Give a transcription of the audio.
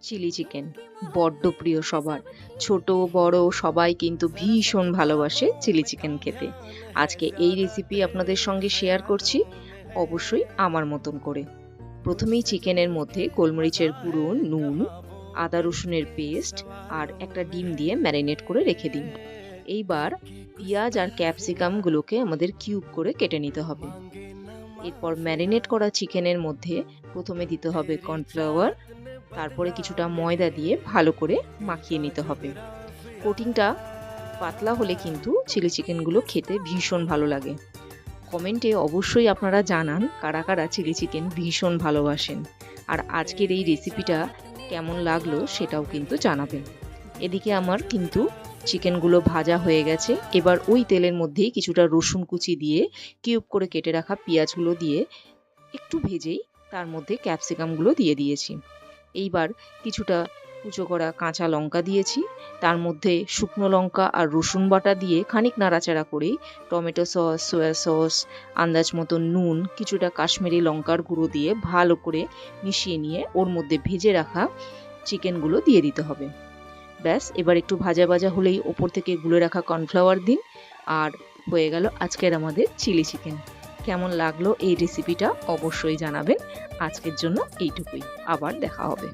Chilli chicken বড্ড প্রিয় সবার। ছোট বড় সবাই কিন্তু ভীষণ ভালোবাসে চিলি চিকেন খেতে। আজকে এই রেসিপি আপনাদের সঙ্গে শেয়ার করছি, অবশ্যই আমার মতন করে। প্রথমেই চিকেনের মধ্যে গোলমরিচের গুঁড়ো, নুন, আদা রসুনের পেস্ট আর একটা ডিম দিয়ে ম্যারিনেট করে রেখে দিন। এইবার পেঁয়াজ আর ক্যাপসিকামগুলোকে আমাদের কিউব করে কেটে নিতে হবে। এরপর ম্যারিনেট করা চিকেনের মধ্যে প্রথমে দিতে হবে কর্নফ্লাওয়ার, তারপরে কিছুটা ময়দা দিয়ে ভালো করে মাখিয়ে নিতে হবে। কোটিংটা পাতলা হলে কিন্তু চিলি চিকেনগুলো খেতে ভীষণ ভালো লাগে। কমেন্টে অবশ্যই আপনারা জানান কারা কারা চিলি চিকেন ভীষণ ভালোবাসেন, আর আজকের এই রেসিপিটা কেমন লাগলো সেটাও কিন্তু জানাবেন। এদিকে আমার কিন্তু চিকেনগুলো ভাজা হয়ে গেছে। এবার ওই তেলের মধ্যেই কিছুটা রসুন কুচি দিয়ে কিউব করে কেটে রাখা পেঁয়াজগুলো দিয়ে একটু ভেজেই তার মধ্যে ক্যাপসিকামগুলো দিয়ে দিয়েছি। এইবার কিছুটা কুচো করা কাঁচা লঙ্কা দিয়েছি, তার মধ্যে শুকনো লঙ্কা আর রসুন বাটা দিয়ে খানিক নাড়াচাড়া করেই টমেটো সস, সয়া সস, আন্দাজ মতো নুন, কিছুটা কাশ্মীরি লঙ্কার গুঁড়ো দিয়ে ভালো করে মিশিয়ে নিয়ে ওর মধ্যে ভেজে রাখা চিকেনগুলো দিয়ে দিতে হবে। ব্যাস, এবার একটু ভাজা ভাজা হলেই ওপর থেকে গুলে রাখা কর্নফ্লাওয়ার দিন, আর হয়ে গেল আজকের আমাদের চিলি চিকেন। কেমন লাগলো এই রেসিপিটা অবশ্যই জানাবেন। আজকের জন্য এইটুকুই, আবার দেখা হবে।